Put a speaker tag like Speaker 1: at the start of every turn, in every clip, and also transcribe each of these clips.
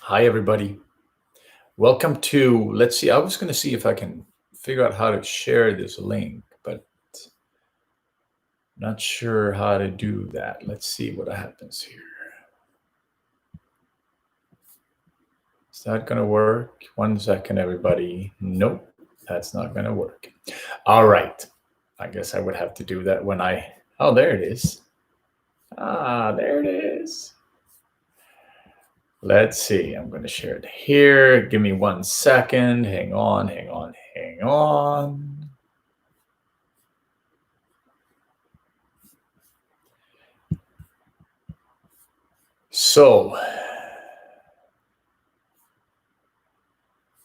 Speaker 1: Hi, everybody. Welcome to, let's see, I was going to see if I can figure out how to share this link, but not sure how to do that. Let's see what happens here. Is that going to work? 1 second, everybody. Nope, that's not going to work. All right. I guess I would have to do that when oh, there it is. There it is. Let's see. I'm going to share it here. Give me 1 second. Hang on. So,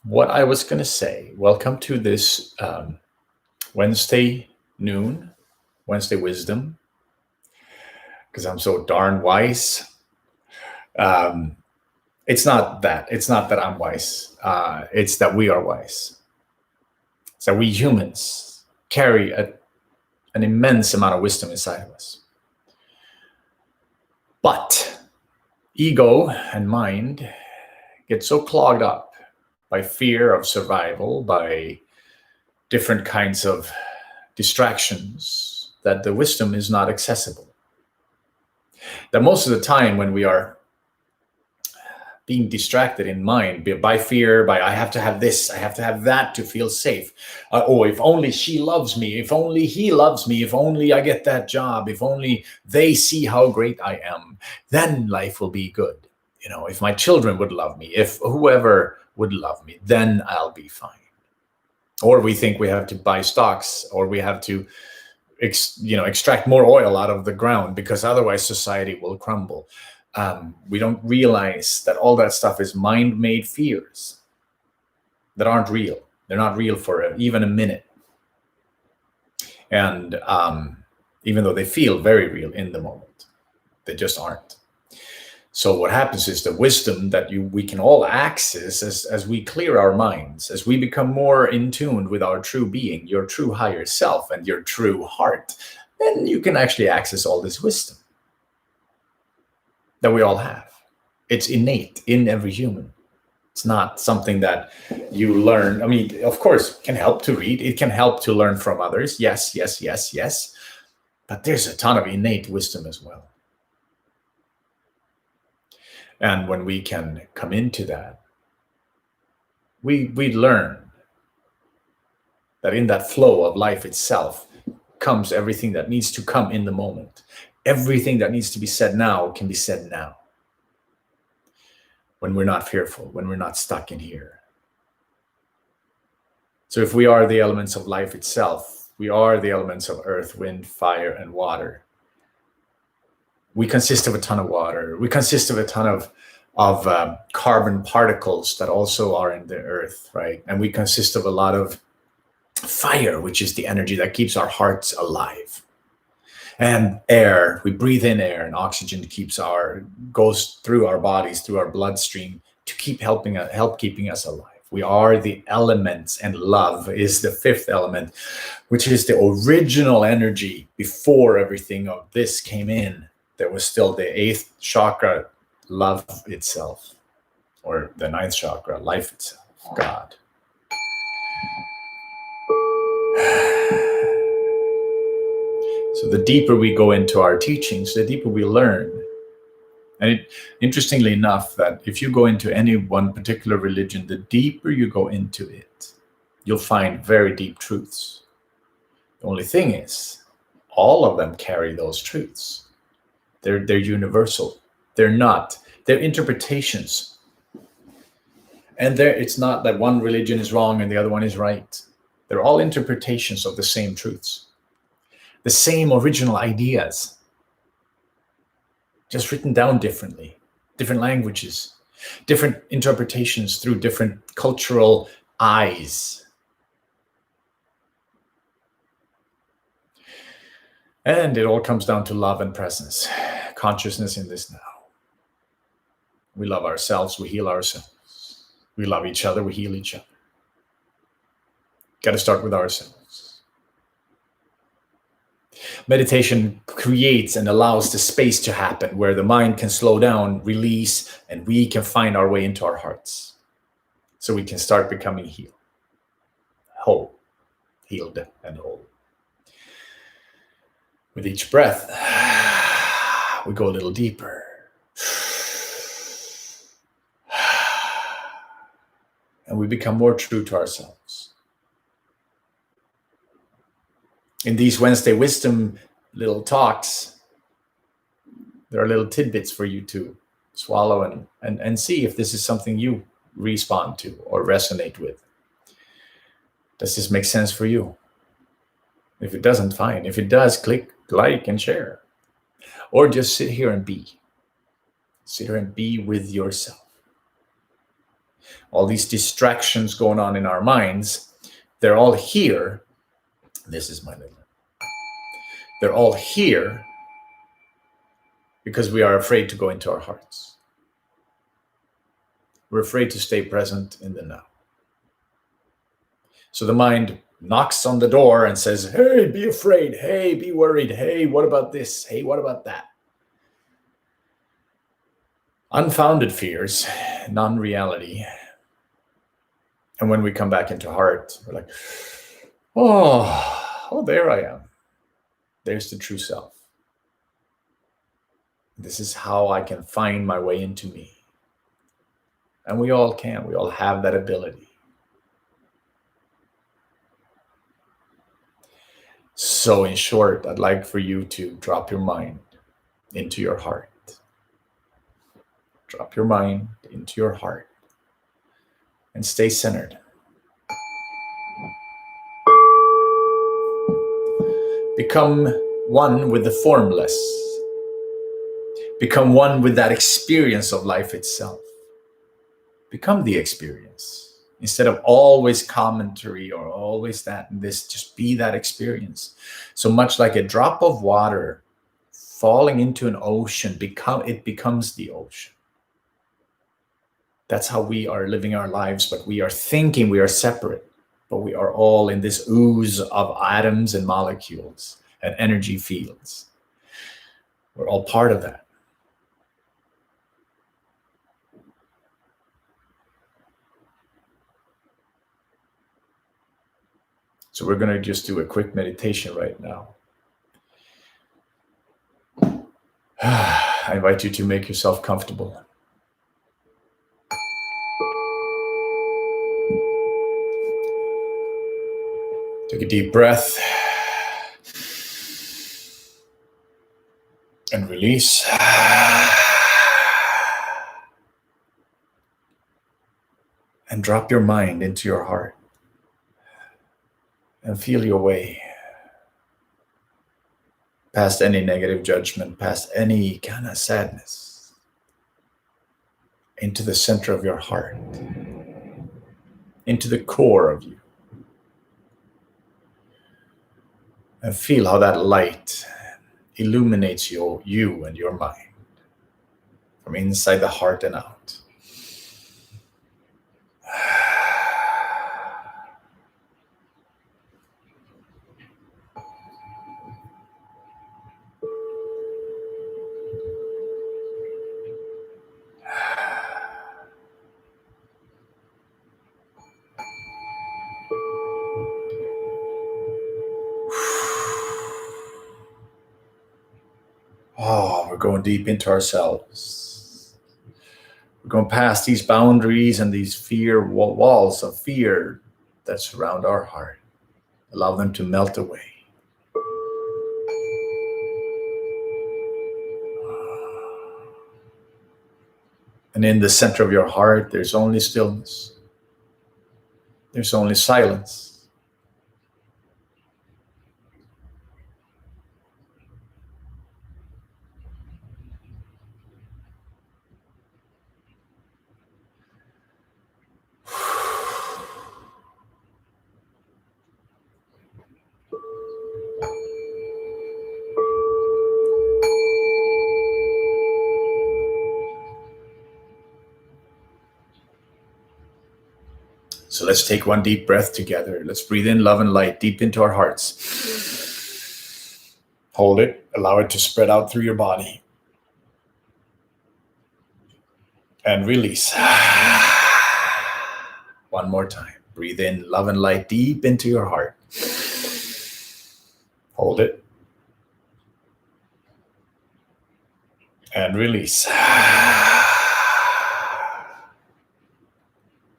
Speaker 1: what I was going to say, welcome to this Wednesday noon, Wednesday wisdom, because I'm so darn wise. It's not that I'm wise. It's that we are wise. It's that we humans carry an immense amount of wisdom inside of us. But ego and mind get so clogged up by fear of survival, by different kinds of distractions, that the wisdom is not accessible. That most of the time when we are being distracted in mind by fear, by I have to have this, I have to have that to feel safe. If only she loves me, if only he loves me, if only I get that job, if only they see how great I am, then life will be good. If my children would love me, if whoever would love me, then I'll be fine. Or we think we have to buy stocks, or we have to extract more oil out of the ground because otherwise society will crumble. We don't realize that all that stuff is mind-made fears that aren't real. They're not real for even a minute. And even though they feel very real in the moment, they just aren't. So what happens is the wisdom that we can all access as we clear our minds, as we become more in tune with our true being, your true higher self and your true heart, then you can actually access all this wisdom that we all have. It's innate in every human. It's not something that you learn. I mean, of course, it can help to read. It can help to learn from others. Yes. But there's a ton of innate wisdom as well. And when we can come into that, we learn that in that flow of life itself comes everything that needs to come in the moment. Everything that needs to be said now can be said now. When we're not fearful, when we're not stuck in here. So if we are the elements of life itself, we are the elements of earth, wind, fire, and water. We consist of a ton of water. We consist of a ton of carbon particles that also are in the earth, right? And we consist of a lot of fire, which is the energy that keeps our hearts alive. And air, we breathe in air, and oxygen goes through our bodies, through our bloodstream, to help keeping us alive. We are the elements, and love is the fifth element, which is the original energy before everything of this came in. There was still the eighth chakra, love itself, or the ninth chakra, life itself, God. So the deeper we go into our teachings, the deeper we learn. And interestingly enough, that if you go into any one particular religion, the deeper you go into it, you'll find very deep truths. The only thing is, all of them carry those truths. They're universal. They're interpretations. And it's not that one religion is wrong and the other one is right. They're all interpretations of the same truths, the same original ideas, just written down differently, different languages, different interpretations through different cultural eyes. And it all comes down to love and presence, consciousness in this now. We love ourselves, we heal ourselves. We love each other, we heal each other. Got to start with ourselves. Meditation creates and allows the space to happen where the mind can slow down, release, and we can find our way into our hearts. So we can start becoming healed and whole. With each breath, we go a little deeper. And we become more true to ourselves. In these Wednesday Wisdom little talks, there are little tidbits for you to swallow and see if this is something you respond to or resonate with. Does this make sense for you? If it doesn't, fine. If it does, click like and share. Or just sit here and be. Sit here and be with yourself. All these distractions going on in our minds, they're all here. This is my little. They're all here because we are afraid to go into our hearts. We're afraid to stay present in the now. So the mind knocks on the door and says, hey, be afraid. Hey, be worried. Hey, what about this? Hey, what about that? Unfounded fears, non-reality. And when we come back into heart, we're like, oh, there I am. There's the true self. This is how I can find my way into me. And we all can. We all have that ability. So in short, I'd like for you to drop your mind into your heart. Drop your mind into your heart and stay centered. Become one with the formless. Become one with that experience of life itself. Become the experience. Instead of always commentary or always that and this, just be that experience. So much like a drop of water falling into an ocean, it becomes the ocean. That's how we are living our lives, but we are thinking we are separate, but we are all in this ooze of atoms and molecules and energy fields. We're all part of that. So we're going to just do a quick meditation right now. I invite you to make yourself comfortable. Take a deep breath and release. And drop your mind into your heart and feel your way past any negative judgment, past any kind of sadness, into the center of your heart, into the core of you. And feel how that light illuminates you and your mind from inside the heart and out. Oh, we're going deep into ourselves. We're going past these boundaries and these walls of fear that surround our heart. Allow them to melt away. And in the center of your heart, there's only stillness. There's only silence. So let's take one deep breath together. Let's breathe in love and light deep into our hearts. Hold it. Allow it to spread out through your body. And release. One more time. Breathe in love and light deep into your heart. Hold it. And release.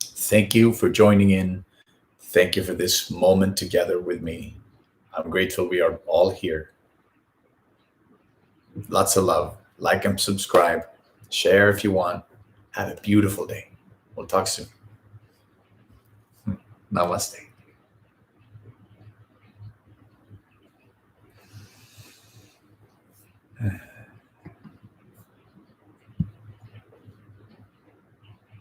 Speaker 1: Thank you for joining in. Thank you for this moment together with me. I'm grateful we are all here. Lots of love. Like and subscribe. Share if you want. Have a beautiful day. We'll talk soon. Namaste.